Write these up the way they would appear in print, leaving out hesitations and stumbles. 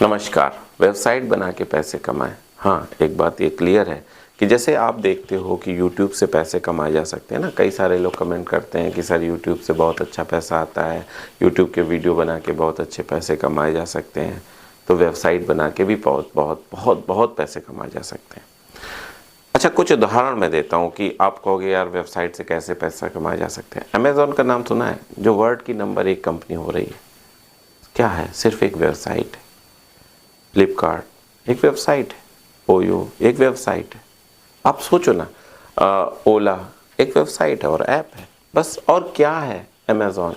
नमस्कार। वेबसाइट बना के पैसे कमाएं। हाँ, एक बात ये क्लियर है कि जैसे आप देखते हो कि YouTube से पैसे कमाए जा सकते हैं ना। कई सारे लोग कमेंट करते हैं कि सर YouTube से बहुत अच्छा पैसा आता है, YouTube के वीडियो बना के बहुत अच्छे पैसे कमाए जा सकते हैं। तो वेबसाइट बना के भी बहुत बहुत बहुत बहुत पैसे कमाए जा सकते हैं। अच्छा, कुछ उदाहरण मैं देता हूँ कि आप कहोगे यार वेबसाइट से कैसे पैसा कमाया जा सकते हैं। अमेज़ॉन का नाम सुना है, जो वर्ल्ड की नंबर 1 कंपनी हो रही है। क्या है? सिर्फ एक वेबसाइट है। फ्लिपकार्ट एक वेबसाइट है, ओयो एक वेबसाइट है। आप सोचो ना, ओला एक वेबसाइट है और ऐप है, बस। और क्या है अमेज़ॉन?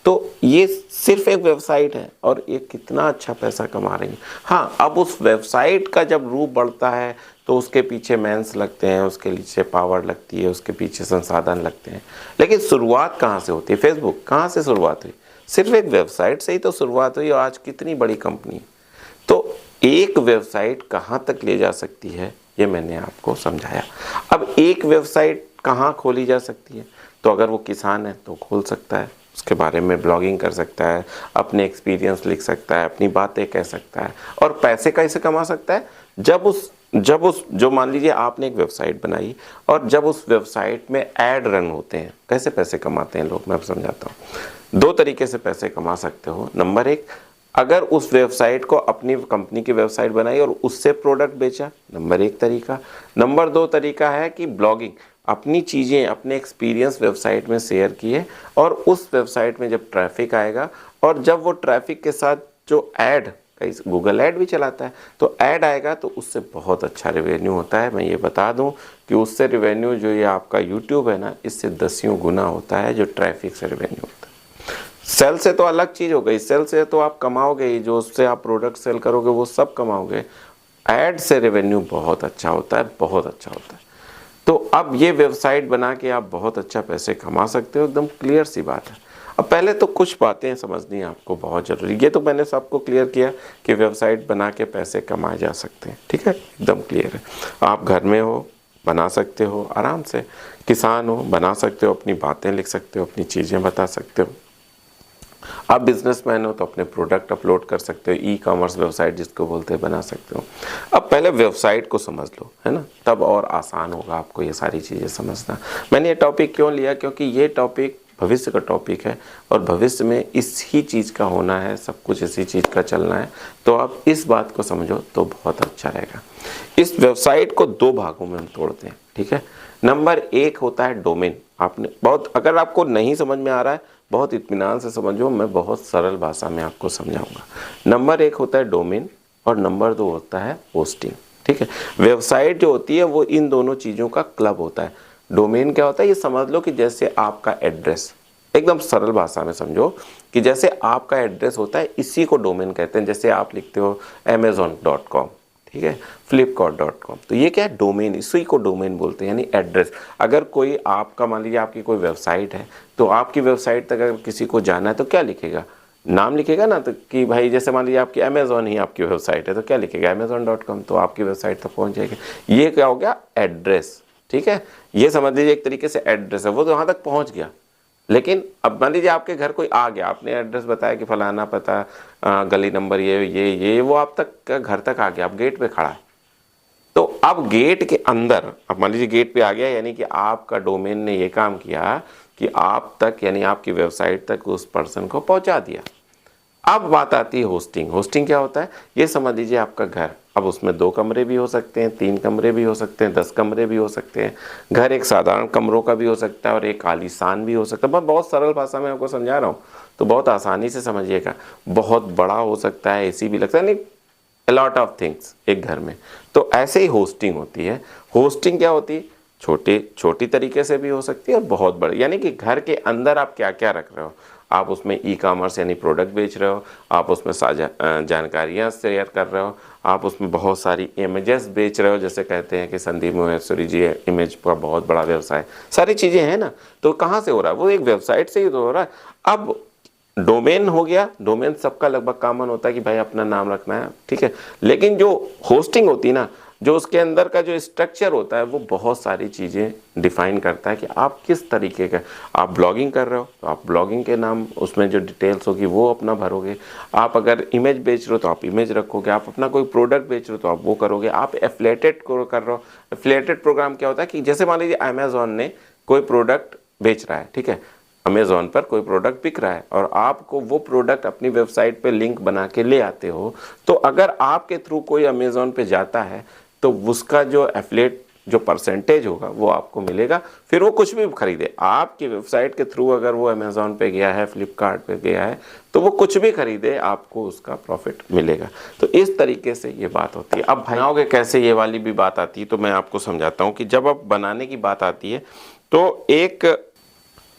तो ये सिर्फ एक वेबसाइट है और ये कितना अच्छा पैसा कमा रही है। हाँ, अब उस वेबसाइट का जब रूप बढ़ता है तो उसके पीछे मेंस लगते हैं, उसके पीछे पावर लगती है, उसके पीछे संसाधन लगते हैं। लेकिन शुरुआत कहाँ से होती है? फेसबुक कहाँ से शुरुआत हुई? सिर्फ एक वेबसाइट से ही तो शुरुआत हुई और आज कितनी बड़ी कंपनी है। तो एक वेबसाइट कहाँ तक ले जा सकती है, ये मैंने आपको समझाया। अब एक वेबसाइट कहाँ खोली जा सकती है? तो अगर वो किसान है तो खोल सकता है, उसके बारे में ब्लॉगिंग कर सकता है, अपने एक्सपीरियंस लिख सकता है, अपनी बातें कह सकता है और पैसे कैसे कमा सकता है? जब उस जो मान लीजिए आपने एक वेबसाइट बनाई और जब उस वेबसाइट में ऐड रन होते हैं, कैसे पैसे कमाते हैं लोग, मैं अब समझाता हूँ। 2 तरीके से पैसे कमा सकते हो। नंबर 1, अगर उस वेबसाइट को अपनी कंपनी की वेबसाइट बनाई और उससे प्रोडक्ट बेचा, नंबर 1 तरीका। नंबर 2 तरीका है कि ब्लॉगिंग, अपनी चीज़ें, अपने एक्सपीरियंस वेबसाइट में शेयर किए और उस वेबसाइट में जब ट्रैफिक आएगा और जब वो ट्रैफिक के साथ जो ऐड, कई गूगल ऐड भी चलाता है, तो ऐड आएगा तो उससे बहुत अच्छा रेवेन्यू होता है। मैं ये बता दूं कि उससे रेवेन्यू जो ये आपका यूट्यूब है ना, इससे 10 गुना होता है जो ट्रैफिक से रेवेन्यू होता है। सेल से तो अलग चीज़ हो गई, सेल से तो आप कमाओगे ही, जो उससे आप प्रोडक्ट सेल करोगे वो सब कमाओगे। ऐड से रेवेन्यू बहुत अच्छा होता है, बहुत अच्छा होता है। तो अब ये वेबसाइट बना के आप बहुत अच्छा पैसे कमा सकते हो, एकदम क्लियर सी बात है। अब पहले तो कुछ बातें समझनी है आपको बहुत ज़रूरी। ये तो मैंने सबको क्लियर किया कि वेबसाइट बना के पैसे कमाए जा सकते हैं, ठीक है, एकदम क्लियर है। आप घर में हो, बना सकते हो आराम से। किसान हो, बना सकते हो, अपनी बातें लिख सकते हो, अपनी चीज़ें बता सकते हो। आप बिजनेसमैन हो तो अपने प्रोडक्ट अपलोड कर सकते हो, ई कॉमर्स वेबसाइट जिसको बोलते हैं, बना सकते हो। अब पहले वेबसाइट को समझ लो, है ना, तब और आसान होगा आपको ये सारी चीज़ें समझना। मैंने ये टॉपिक क्यों लिया? क्योंकि ये टॉपिक भविष्य का टॉपिक है और भविष्य में इसी चीज़ का होना है, सब कुछ इसी चीज़ का चलना है। तो आप इस बात को समझो तो बहुत अच्छा रहेगा। इस वेबसाइट को 2 भागों में हम तोड़ते हैं, ठीक है। नंबर 1 होता है डोमेन। आपने बहुत, अगर आपको नहीं समझ में आ रहा है, बहुत इत्मीनान से समझो, मैं बहुत सरल भाषा में आपको समझाऊंगा। नंबर 1 होता है डोमेन और नंबर 2 होता है होस्टिंग, ठीक है। वेबसाइट जो होती है वो इन दोनों चीज़ों का क्लब होता है। डोमेन क्या होता है? ये समझ लो कि जैसे आपका एड्रेस, एकदम सरल भाषा में समझो कि जैसे आपका एड्रेस होता है, इसी को डोमेन कहते हैं। जैसे आप लिखते हो amazon.com, ठीक है, flipkart.com, तो ये क्या है? डोमेन, इसी को डोमेन बोलते हैं, यानी एड्रेस। अगर कोई आपका, मान लीजिए आपकी कोई वेबसाइट है, तो आपकी वेबसाइट तक अगर किसी को जाना है तो क्या लिखेगा? नाम लिखेगा ना, तो कि भाई जैसे मान लीजिए आपकी अमेज़ॉन ही आपकी वेबसाइट है तो क्या लिखेगा? amazon.com, तो आपकी वेबसाइट तक पहुंच जाएगी। ये क्या हो गया? एड्रेस, ठीक है। ये समझ लीजिए एक तरीके से एड्रेस है, वो तो वहाँ तक पहुँच गया। लेकिन अब मान लीजिए आपके घर कोई आ गया, आपने एड्रेस बताया कि फलाना पता, गली नंबर ये, वो आप तक घर तक आ गया, आप गेट पे खड़ा है। तो अब गेट के अंदर, अब मान लीजिए गेट पे आ गया, यानी कि आपका डोमेन ने ये काम किया कि आप तक, यानी आपकी वेबसाइट तक उस पर्सन को पहुंचा दिया। अब बात आती है होस्टिंग। होस्टिंग क्या होता है? ये समझ लीजिए आपका घर, अब उसमें 2 कमरे भी हो सकते हैं, 3 कमरे भी हो सकते हैं, 10 कमरे भी हो सकते हैं। घर एक साधारण कमरों का भी हो सकता है और एक आलीशान भी हो सकता है। मैं बहुत सरल भाषा में आपको समझा रहा हूँ तो बहुत आसानी से समझिएगा। बहुत बड़ा हो सकता है, एसी भी लगता है, नहीं, अलॉट ऑफ थिंग्स एक घर में। तो ऐसे ही होस्टिंग होती है। होस्टिंग क्या होती है? छोटी तरीके से भी हो सकती है और बहुत बड़ी, यानी कि घर के अंदर आप क्या क्या रख रहे हो। आप उसमें ई कॉमर्स यानी प्रोडक्ट बेच रहे हो, आप उसमें साझा जानकारियाँ शेयर कर रहे हो, आप उसमें बहुत सारी इमेजेस बेच रहे हो, जैसे कहते हैं कि संदीप महेश्वरी जी इमेज का बहुत बड़ा व्यवसाय, सारी चीज़ें हैं ना। तो कहाँ से हो रहा है? वो एक वेबसाइट से ही तो हो रहा है। अब डोमेन हो गया, डोमेन सबका लगभग कॉमन होता है कि भाई अपना नाम रखना है, ठीक है। लेकिन जो होस्टिंग होती है ना, जो उसके अंदर का जो स्ट्रक्चर होता है वो बहुत सारी चीज़ें डिफाइन करता है कि आप किस तरीके का, आप ब्लॉगिंग कर रहे हो तो आप ब्लॉगिंग के नाम उसमें जो डिटेल्स होगी वो अपना भरोगे, आप अगर इमेज बेच रहे हो तो आप इमेज रखोगे, आप अपना कोई प्रोडक्ट बेच रहे हो तो आप वो करोगे, आप एफिलिएटेड को कर रहे हो। एफिलिएटेड प्रोग्राम क्या होता है कि जैसे मान लीजिए अमेजोन ने कोई प्रोडक्ट बेच रहा है, ठीक है, अमेजोन पर कोई प्रोडक्ट बिक रहा है और आपको वो प्रोडक्ट अपनी वेबसाइट पे लिंक बना के ले आते हो, तो अगर आपके थ्रू कोई अमेजोन पे जाता है तो उसका जो एफिलिएट जो परसेंटेज होगा वो आपको मिलेगा। फिर वो कुछ भी खरीदे आपकी वेबसाइट के थ्रू, अगर वो अमेजोन पे गया है, फ्लिपकार्ट पे गया है, तो वो कुछ भी खरीदे आपको उसका प्रॉफिट मिलेगा। तो इस तरीके से ये बात होती है। अब बनाओगे कैसे, ये वाली भी बात आती है, तो मैं आपको समझाता हूँ कि जब आप बनाने की बात आती है तो एक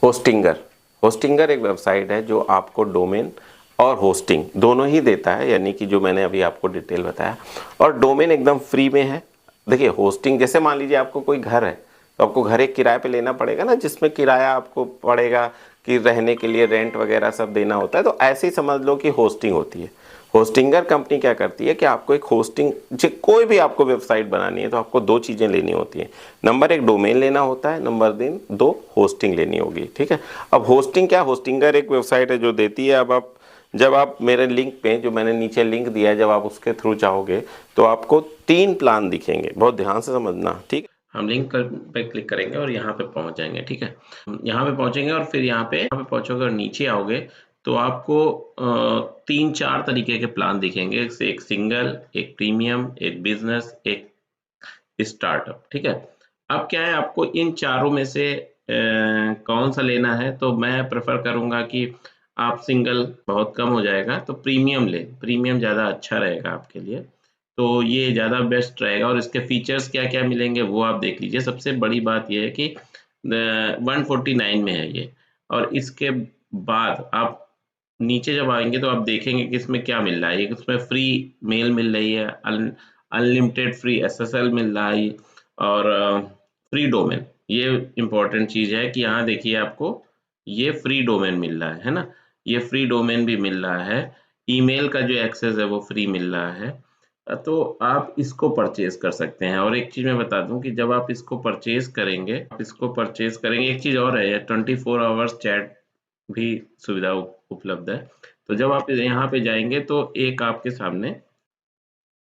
होस्टिंगर, होस्टिंगर एक वेबसाइट है जो आपको डोमेन और होस्टिंग दोनों ही देता है, यानी कि जो मैंने अभी आपको डिटेल बताया, और डोमेन एकदम फ्री में है। देखिए होस्टिंग, जैसे मान लीजिए आपको कोई घर है तो आपको घर एक किराए पे लेना पड़ेगा ना, जिसमें किराया आपको पड़ेगा कि रहने के लिए रेंट वगैरह सब देना होता है, तो ऐसे ही समझ लो कि होस्टिंग होती है। होस्टिंगर कंपनी क्या करती है कि आपको एक होस्टिंग, कोई भी आपको वेबसाइट बनानी है तो आपको दो चीज़ें लेनी होती हैं। नंबर एक डोमेन लेना होता है, नंबर दो होस्टिंग लेनी होगी, ठीक है। अब होस्टिंग क्या, होस्टिंगर एक वेबसाइट है जो देती है। अब आप जब आप मेरे लिंक पे, जो मैंने नीचे लिंक दिया है, जब आप उसके थ्रू चाहोगे तो आपको 3 प्लान दिखेंगे, बहुत ध्यान से समझना, ठीक है। हम लिंक पे क्लिक करेंगे और यहाँ पे पहुँच जाएंगे, ठीक है। यहाँ पे पहुँचेंगे और फिर यहाँ पे पहुँचोगे और नीचे आओगे तो आपको 3-4 तरीके के प्लान दिखेंगे। एक सिंगल, एक प्रीमियम, एक बिजनेस, एक स्टार्टअप, ठीक है। अब क्या है, आपको इन चारों में से कौन सा लेना है, तो मैं प्रेफर करूंगा कि आप सिंगल बहुत कम हो जाएगा तो प्रीमियम लें, प्रीमियम ज़्यादा अच्छा रहेगा आपके लिए, तो ये ज़्यादा बेस्ट रहेगा। और इसके फीचर्स क्या क्या मिलेंगे वो आप देख लीजिए। सबसे बड़ी बात ये है कि 149 में है ये, और इसके बाद आप नीचे जब आएंगे तो आप देखेंगे कि इसमें क्या मिल रहा है। इसमें फ्री मेल मिल रही है, अनलिमिटेड फ्री एसएसएल मिल रहा है, और फ्री डोमेन, ये इम्पोर्टेंट चीज़ है कि यहाँ देखिए आपको ये फ्री डोमेन मिल रहा है ना, ये फ्री डोमेन भी मिल रहा है। ईमेल का जो एक्सेस है वो फ्री मिल रहा है। तो आप इसको परचेज कर सकते हैं। और एक चीज़ मैं बता दूं कि जब आप इसको परचेज करेंगे, एक चीज़ और है, 24 आवर्स चैट भी सुविधा उपलब्ध है। तो जब आप यहाँ पे जाएंगे तो एक आपके सामने,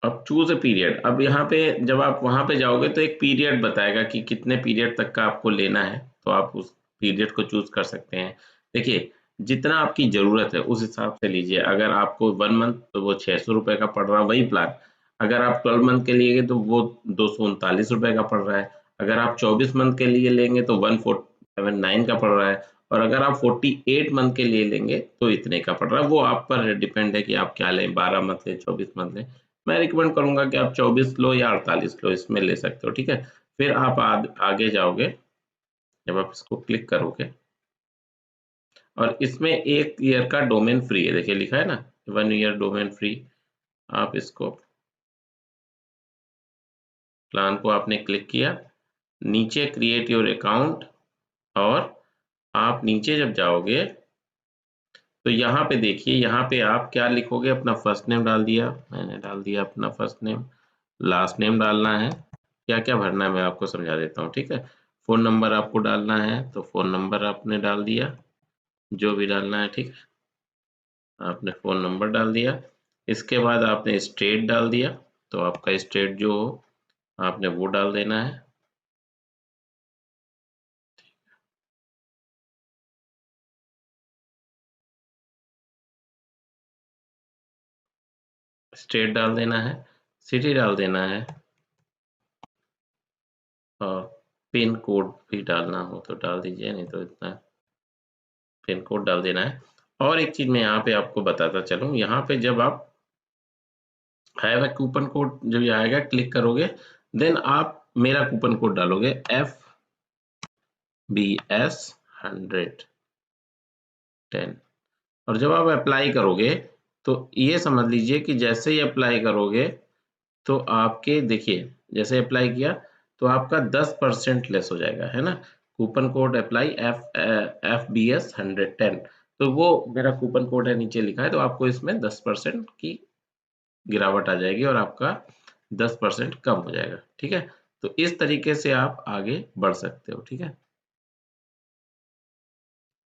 अब चूज अ पीरियड, अब यहाँ पे जब आप वहां पे जाओगे तो एक पीरियड बताएगा कि कितने पीरियड तक का आपको लेना है, तो आप उस पीरियड को चूज कर सकते हैं। देखिए जितना आपकी जरूरत है उस हिसाब से लीजिए। अगर आपको 1 मंथ तो वो 600 रुपए का पड़ रहा है वही प्लान। अगर आप 12 मंथ के लिए तो वो 239 रुपए का पड़ रहा है। अगर आप 24 मंथ के लिए लेंगे तो 1479 का पड़ रहा है। और अगर आप 48 मंथ के लिए लेंगे तो इतने का पड़ रहा है। वो आप पर डिपेंड है कि आप क्या लें, 12 मंथ लें, 24 मंथ लें। मैं रिकमेंड करूंगा कि आप 24 लो या 48 लो, इसमें ले सकते हो, ठीक है। फिर आप आगे जाओगे, जब आप इसको क्लिक करोगे और इसमें 1 ईयर का डोमेन फ्री है, देखिए लिखा है ना 1 ईयर डोमेन फ्री। आप इसको प्लान को आपने क्लिक किया, नीचे क्रिएट योर अकाउंट, और आप नीचे जब जाओगे तो यहाँ पे देखिए, यहाँ पे आप क्या लिखोगे, अपना फर्स्ट नेम डाल दिया, मैंने डाल दिया अपना फर्स्ट नेम, लास्ट नेम डालना है, क्या क्या भरना है मैं आपको समझा देता हूँ, ठीक है। फ़ोन नंबर आपको डालना है तो फ़ोन नंबर आपने डाल दिया, जो भी डालना है, ठीक है, आपने फ़ोन नंबर डाल दिया। इसके बाद आपने स्टेट डाल दिया, तो आपका स्टेट जो हो आपने वो डाल देना है। स्टेट डाल देना है, सिटी डाल देना है, और पिन कोड भी डालना हो तो डाल दीजिए, नहीं तो इतना पिन कोड डाल देना है। और एक चीज़ मैं यहाँ पे आपको बताता चलूँ, यहाँ पे जब आप आएगा कूपन कोड, जब ये आएगा क्लिक करोगे, देन आप मेरा कूपन कोड डालोगे FBS110, और जब आप अप्लाई करोगे तो ये समझ लीजिए कि जैसे ही अप्लाई करोगे तो आपके देखिए, जैसे अप्लाई किया तो आपका 10% लेस हो जाएगा, है ना। कूपन कोड अप्लाई FBS110, तो वो मेरा कूपन कोड है, नीचे लिखा है, तो आपको इसमें 10% की गिरावट आ जाएगी और आपका 10% कम हो जाएगा, ठीक है। तो इस तरीके से आप आगे बढ़ सकते हो, ठीक है।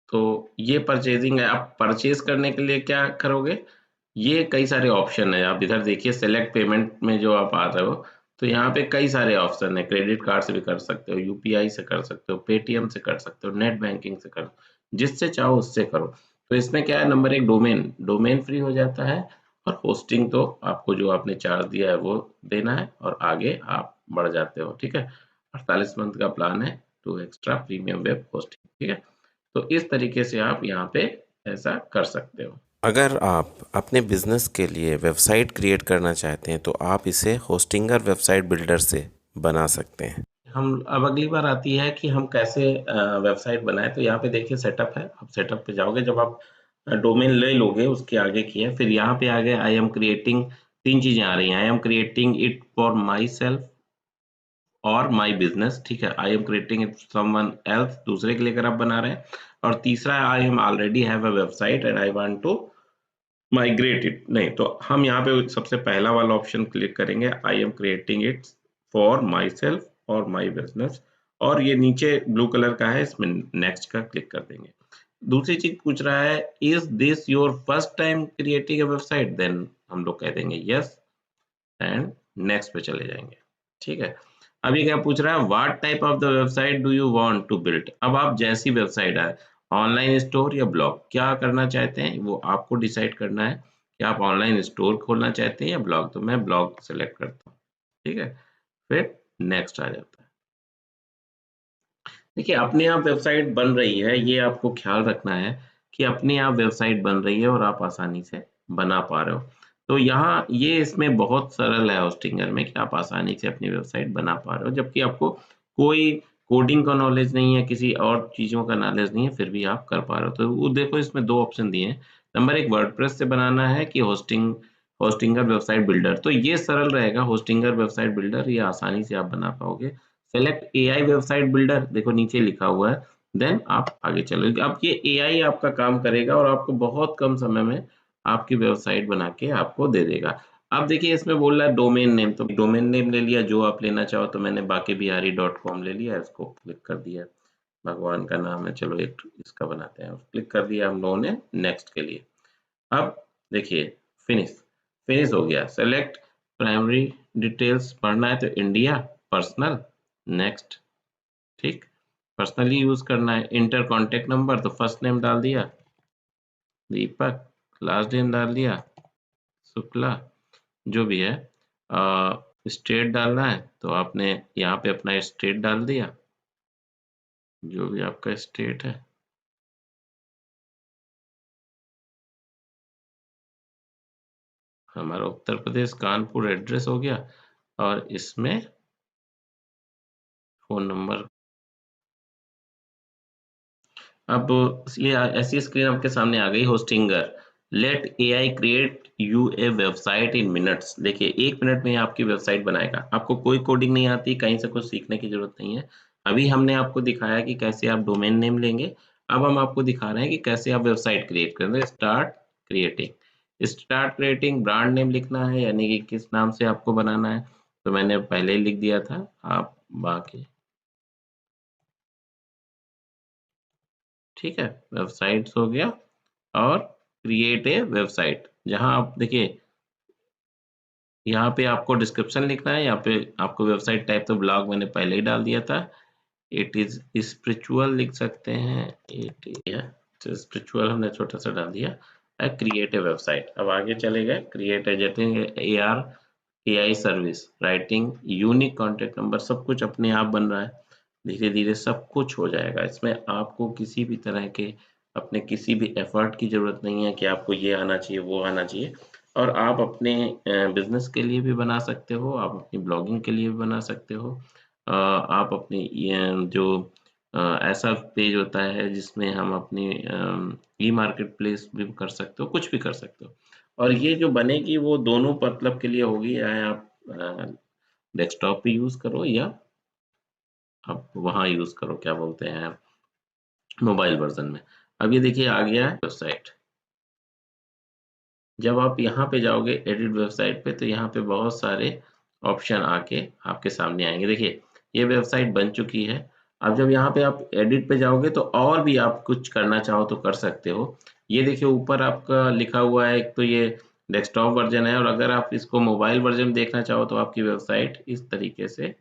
तो ये परचेजिंग है। आप परचेज करने के लिए क्या करोगे, ये कई सारे ऑप्शन है। आप इधर देखिए सेलेक्ट पेमेंट में जो आप आ रहे हो, तो यहाँ पे कई सारे ऑप्शन है। क्रेडिट कार्ड से भी कर सकते हो, यूपीआई से कर सकते हो, पेटीएम से कर सकते हो, नेट बैंकिंग से करो, जिससे चाहो उससे करो। तो इसमें क्या है, नंबर एक डोमेन, डोमेन फ्री हो जाता है, और होस्टिंग तो आपको जो आपने चार्ज दिया है वो देना है, और आगे आप बढ़ जाते हो, ठीक है। 48 मंथ का प्लान है to extra premium web hosting, ठीक है। तो इस तरीके से आप यहाँ पे ऐसा कर सकते हो। अगर आप अपने बिजनेस के लिए वेबसाइट क्रिएट करना चाहते हैं तो आप इसे होस्टिंगर वेबसाइट बिल्डर से बना सकते हैं। हम अब अगली बार आती है कि हम कैसे वेबसाइट बनाएं। तो यहाँ पे देखिए सेटअप है, आप सेटअप पे जाओगे, जब आप डोमेन ले लोगे उसके आगे की है, फिर यहाँ पे आगे आई एम क्रिएटिंग, तीन चीजें आ रही हैं। I am creating it for my self और माई बिजनेस, ठीक है। I am creating it someone else, दूसरे के लिए अगर आप बना रहे हैं। और तीसरा है I am already have a website and I want to migrate it. नहीं, तो हम यहाँ पे सबसे पहला वाला ऑप्शन क्लिक करेंगे, I am creating it for my self और माई बिजनेस, और ये नीचे ब्लू कलर का है, इसमें नेक्स्ट का क्लिक कर देंगे। दूसरी चीज पूछ रहा है, is this your first time creating a website, then हम लोग कह देंगे यस एंड नेक्स्ट पे चले जाएंगे, ठीक है। अभी क्या पूछ रहा है, what type of the website do you want to build. अब आप जैसी वेबसाइट है, ऑनलाइन स्टोर या ब्लॉग, क्या करना चाहते हैं वो आपको डिसाइड करना है कि आप ऑनलाइन स्टोर खोलना चाहते हैं या ब्लॉग। तो मैं ब्लॉग सेलेक्ट करता हूँ, ठीक है। फिर नेक्स्ट आ जाता है। देखिए अपने आप वेबसाइट बन रही है, ये आपको ख्याल रखना है कि अपने आप वेबसाइट बन रही है और आप आसानी से बना पा रहे हो। तो यहाँ ये इसमें बहुत सरल है होस्टिंगर में कि आप आसानी से अपनी वेबसाइट बना पा रहे हो, जबकि आपको कोई कोडिंग का नॉलेज नहीं है, किसी और चीज़ों का नॉलेज नहीं है, फिर भी आप कर पा रहे हो। तो वो देखो इसमें दो ऑप्शन दिए हैं, नंबर एक वर्डप्रेस से बनाना है कि होस्टिंगर वेबसाइट बिल्डर। तो ये सरल रहेगा, होस्टिंगर वेबसाइट बिल्डर, ये आसानी से आप बना पाओगे। सेलेक्ट एआई वेबसाइट बिल्डर, देखो नीचे लिखा हुआ है, देन आप आगे चलोगे। अब ये एआई आपका काम करेगा और आपको बहुत कम समय में आपकी वेबसाइट बना के आपको दे देगा। अब देखिए इसमें बोल रहा है डोमेन नेम, तो डोमेन नेम ले लिया जो आप लेना चाहो। तो मैंने bakibiharicom ले लिया, इसको क्लिक कर दिया। भगवान का नाम है, चलो एक इसका बनाते हैं, क्लिक कर दिया हम लोगों ने नेक्स्ट के लिए। अब देखिए फिनिश, फिनिश हो गया। सेलेक्ट प्राइमरी डिटेल्स, पढ़ना है तो इंडिया, पर्सनल, नेक्स्ट, ठीक। पर्सनली यूज करना है, इंटर कॉन्टेक्ट नंबर, तो फर्स्ट नेम डाल दिया दीपक, लास्ट नेम डाल दिया शुक्ला, जो भी है। स्टेट डालना है तो आपने यहाँ पे अपना स्टेट डाल दिया, जो भी आपका स्टेट है। हमारा उत्तर प्रदेश कानपुर एड्रेस हो गया, और इसमें फोन नंबर। अब ये ऐसी स्क्रीन आपके सामने आ गई, Hostinger let AI create you a website in minutes. देखिए 1 मिनट में ये आपकी वेबसाइट बनाएगा। आपको कोई कोडिंग नहीं आती, कहीं से कुछ सीखने की जरूरत नहीं है। अभी हमने आपको दिखाया कि कैसे आप डोमेन नेम लेंगे, अब हम आपको दिखा रहे हैं कि कैसे आप वेबसाइट क्रिएट करेंगे। स्टार्ट क्रिएटिंग ब्रांड नेम लिखना है, यानी कि किस नाम से आपको बनाना है। तो मैंने पहले ही लिख दिया था, आप बाकी, ठीक है। वेबसाइट्स हो गया, और क्रिएट ए वेबसाइट, जहां आप देखिए यहाँ पे आपको डिस्क्रिप्शन लिखना है। यहाँ पे आपको वेबसाइट टाइप तो ब्लॉग मैंने पहले ही डाल दिया था। इट इज स्पिरिचुअल लिख सकते हैं, इट इज स्पिरिचुअल हमने छोटा सा डाल दिया। क्रिएट ए वेबसाइट, अब आगे चले गए। Create A R A I service, writing unique contact number, सब कुछ अपने आप बन रहा है। धीरे धीरे सब कुछ हो जाएगा। इसमें आपको किसी भी तरह के अपने किसी भी एफर्ट की जरूरत नहीं है कि आपको ये आना चाहिए वो आना चाहिए। और आप अपने बिजनेस के लिए भी बना सकते हो, आप अपनी ब्लॉगिंग के लिए भी बना सकते हो। आप अपनी जो ऐसा पेज होता है जिसमें हम अपनी ई मार्केट प्लेस भी कर सकते हो, कुछ भी कर सकते हो। और ये जो बनेगी वो दोनों मतलब के लिए होगी, या आप डेस्कटॉप पे यूज करो या आप वहाँ यूज करो, क्या बोलते हैं, मोबाइल वर्जन में। अब ये देखिए आ गया है वेबसाइट। जब आप यहाँ पे जाओगे एडिट वेबसाइट पे, तो यहाँ पे बहुत सारे ऑप्शन आके आपके सामने आएंगे। देखिए ये वेबसाइट बन चुकी है। अब जब यहाँ पे आप एडिट पे जाओगे तो और भी आप कुछ करना चाहो तो कर सकते हो। ये देखिए ऊपर आपका लिखा हुआ है, एक तो ये डेस्कटॉप वर्जन है, और अगर आप इसको मोबाइल वर्जन देखना चाहो तो आपकी वेबसाइट इस तरीके से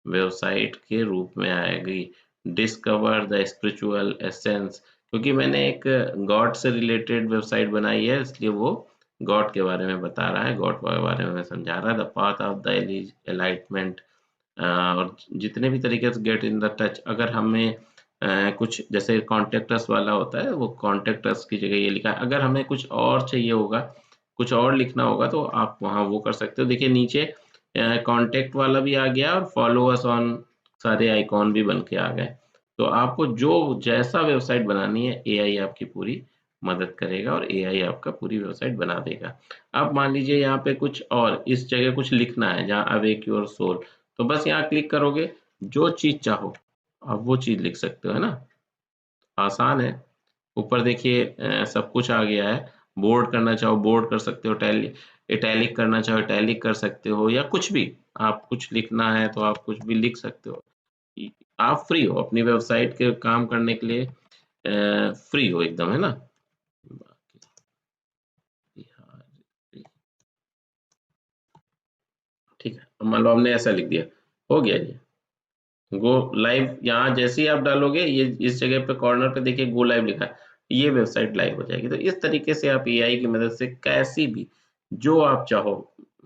वेबसाइट के रूप में आएगी, डिस्कवर द स्पिरिचुअल एसेंस। क्योंकि मैंने एक गॉड से रिलेटेड वेबसाइट बनाई है, इसलिए वो गॉड के बारे में बता रहा है, गॉड के बारे में समझा रहा है, the path of the enlightenment. और जितने भी तरीके से गेट इन द टच, अगर हमें कुछ जैसे कॉन्टेक्ट अस वाला होता है, वो कॉन्टेक्ट अस की जगह ये लिखा है। अगर हमें कुछ और चाहिए होगा, कुछ और लिखना होगा, तो आप वहाँ वो कर सकते हो। देखिए नीचे कॉन्टेक्ट वाला भी आ गया और फॉलो अस ऑन सारे आइकॉन भी बन के आ गए। तो आपको जो जैसा वेबसाइट बनानी है, एआई आपकी पूरी मदद करेगा और एआई आपका पूरी वेबसाइट बना देगा। अब मान लीजिए यहाँ पे कुछ और इस जगह कुछ लिखना है, जहाँ अवेक योर सोल, तो बस यहाँ क्लिक करोगे, जो चीज चाहो आप वो चीज लिख सकते हो, है ना। आसान है। ऊपर देखिए सब कुछ आ गया है। बोल्ड करना चाहो बोल्ड कर सकते हो, इटैलिक करना चाहो इटैलिक कर सकते हो, या कुछ भी आप कुछ लिखना है तो आप कुछ भी लिख सकते हो। आप फ्री हो अपनी वेबसाइट के काम करने के लिए, फ्री हो एकदम, है ना। ठीक है, अब मान लो हमने ऐसा लिख दिया, हो गया ये गो लाइव। यहाँ जैसे ही आप डालोगे, ये इस जगह पे कॉर्नर पे देखिए गो लाइव लिखा है, ये वेबसाइट लाइव हो जाएगी। तो इस तरीके से आप एआई की मदद से कैसी भी जो आप चाहो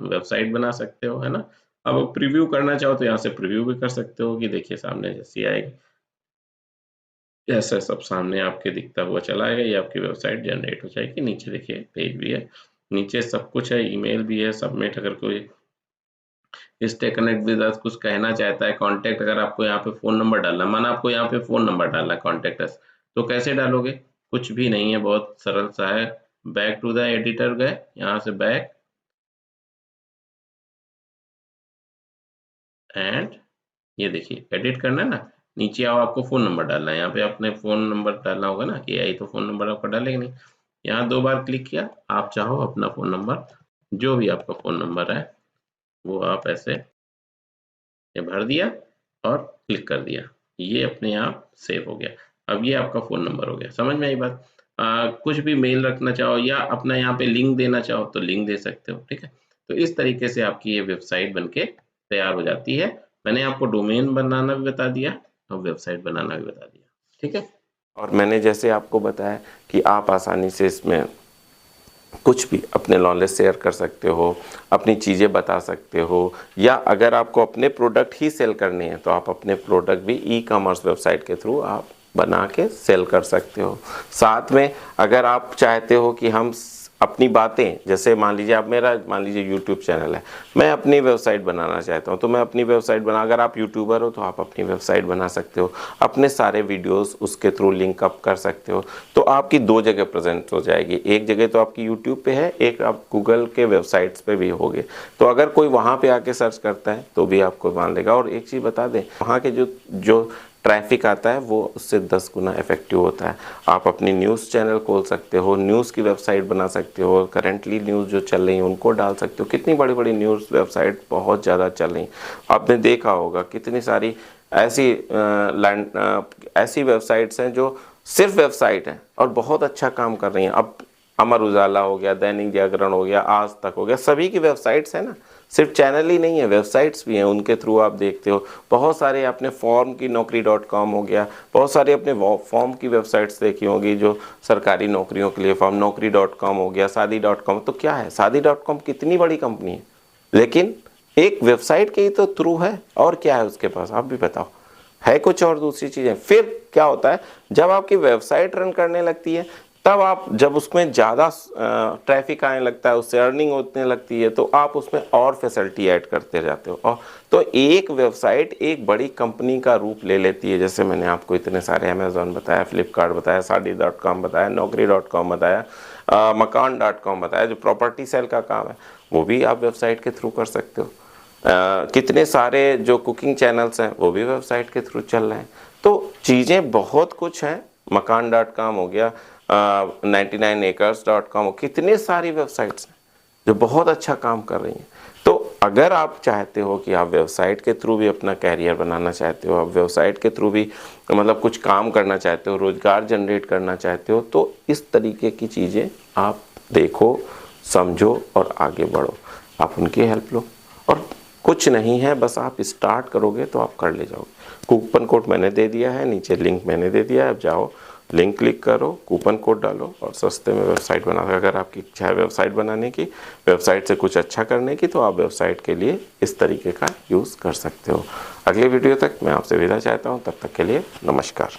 वेबसाइट बना सकते हो, है ना। अब प्रीव्यू करना चाहो तो यहाँ से प्रीव्यू भी कर सकते हो, कि देखिए सामने जैसी आएगी, ऐसा सब सामने आपके दिखता हुआ चला आएगा, ये आपकी वेबसाइट जनरेट हो जाएगी। नीचे देखिए पेज भी है, नीचे सब कुछ है, ईमेल भी है, सबमिट अगर कोई स्टे कनेक्ट विद अस कुछ कहना चाहता है, कॉन्टैक्ट अगर आपको यहाँ पे फ़ोन नंबर डालना, माना आपको यहाँ पे फ़ोन नंबर डालना है कॉन्टैक्ट अस, तो कैसे डालोगे? कुछ भी नहीं है, बहुत सरल सा है। बैक टू द एडिटर गए, यहाँ से बैक एंड ये देखिए एडिट करना है ना, नीचे आओ, आपको फ़ोन नंबर डालना है, यहाँ पे अपने फ़ोन नंबर डालना होगा ना, एआई तो फ़ोन नंबर आपका डालेगा नहीं। यहाँ 2 बार क्लिक किया, आप चाहो अपना फ़ोन नंबर, जो भी आपका फ़ोन नंबर है, वो आप ऐसे ये भर दिया और क्लिक कर दिया, ये अपने आप सेव हो गया। अब ये आपका फ़ोन नंबर हो गया, समझ में आई बात। कुछ भी मेल रखना चाहो या अपना यहाँ पे लिंक देना चाहो तो लिंक दे सकते हो, ठीक है। तो इस तरीके से आपकी ये वेबसाइट बनके तैयार हो जाती है। मैंने आपको डोमेन बनाना भी बता दिया और वेबसाइट बनाना भी बता दिया, ठीक है। और मैंने जैसे आपको बताया कि आप आसानी से इसमें कुछ भी अपने नॉलेज शेयर कर सकते हो, अपनी चीज़ें बता सकते हो, या अगर आपको अपने प्रोडक्ट ही सेल करने हैं तो आप अपने प्रोडक्ट भी ई कॉमर्स वेबसाइट के थ्रू आप बना के सेल कर सकते हो। साथ में अगर आप चाहते हो कि हम अपनी बातें, जैसे मान लीजिए आप मेरा मान लीजिए यूट्यूब चैनल है, मैं अपनी वेबसाइट बनाना चाहता हूँ, तो मैं अपनी वेबसाइट बना, अगर आप यूट्यूबर हो तो आप अपनी वेबसाइट बना सकते हो, अपने सारे वीडियोस उसके थ्रू लिंक अप कर सकते हो। तो आपकी 2 जगह प्रेजेंट हो जाएगी, एक जगह तो आपकी यूट्यूब पे है, एक आप गूगल के वेबसाइट्स पे भी होगे। तो अगर कोई वहाँ पे आके सर्च करता है तो भी आपको मान लेगा। और एक चीज़ बता दें, वहाँ के जो ट्रैफिक आता है वो उससे 10 गुना इफेक्टिव होता है। आप अपनी न्यूज़ चैनल खोल सकते हो, न्यूज़ की वेबसाइट बना सकते हो, करेंटली न्यूज़ जो चल रही है उनको डाल सकते हो। कितनी बड़ी बड़ी न्यूज़ वेबसाइट बहुत ज़्यादा चल रही, आपने देखा होगा कितनी सारी ऐसी ऐसी वेबसाइट्स हैं जो सिर्फ वेबसाइट हैं और बहुत अच्छा काम कर रही हैं। अब अमर उजाला हो गया, दैनिक जागरण हो गया, आज तक हो गया, सभी की वेबसाइट्स हैं ना, सिर्फ चैनल ही नहीं है, वेबसाइट्स भी हैं, उनके थ्रू आप देखते हो। बहुत सारे आपने फॉर्म की नौकरी.com हो गया, बहुत सारे अपने फॉर्म की वेबसाइट्स देखी होंगी जो सरकारी नौकरियों के लिए फॉर्म, नौकरी.com हो गया, शादी.com। तो क्या है, शादी.com कितनी बड़ी कंपनी है, लेकिन एक वेबसाइट के ही तो थ्रू है, और क्या है उसके पास, आप भी बताओ, है कुछ और दूसरी चीजें। फिर क्या होता है, जब आपकी वेबसाइट रन करने लगती है, तब आप जब उसमें ज़्यादा ट्रैफिक आने लगता है, उससे अर्निंग होने लगती है, तो आप उसमें और फैसिलिटी ऐड करते जाते हो, और तो एक वेबसाइट एक बड़ी कंपनी का रूप ले लेती है। जैसे मैंने आपको इतने सारे अमेज़ॉन बताया, फ्लिपकार्ट बताया, शादी.com बताया, नौकरी.com बताया, मकान.com बताया, जो प्रॉपर्टी सेल का काम है वो भी आप वेबसाइट के थ्रू कर सकते हो। कितने सारे जो कुकिंग चैनल्स हैं वो भी वेबसाइट के थ्रू चल रहे हैं। तो चीज़ें बहुत कुछ हैं, मकान.com हो गया, 99acres.com, कितने सारी वेबसाइट्स हैं जो बहुत अच्छा काम कर रही हैं। तो अगर आप चाहते हो कि आप वेबसाइट के थ्रू भी अपना कैरियर बनाना चाहते हो, आप वेबसाइट के थ्रू भी मतलब कुछ काम करना चाहते हो, रोजगार जनरेट करना चाहते हो, तो इस तरीके की चीज़ें आप देखो, समझो और आगे बढ़ो। आप उनकी हेल्प लो, और कुछ नहीं है, बस आप स्टार्ट करोगे तो आप कर ले जाओगे। कूपन कोड मैंने दे दिया है, नीचे लिंक मैंने दे दिया है, अब जाओ लिंक क्लिक करो, कूपन कोड डालो और सस्ते में वेबसाइट बना। अगर आपकी इच्छा है वेबसाइट बनाने की, वेबसाइट से कुछ अच्छा करने की, तो आप वेबसाइट के लिए इस तरीके का यूज़ कर सकते हो। अगले वीडियो तक मैं आपसे विदा चाहता हूँ, तब तक के लिए नमस्कार।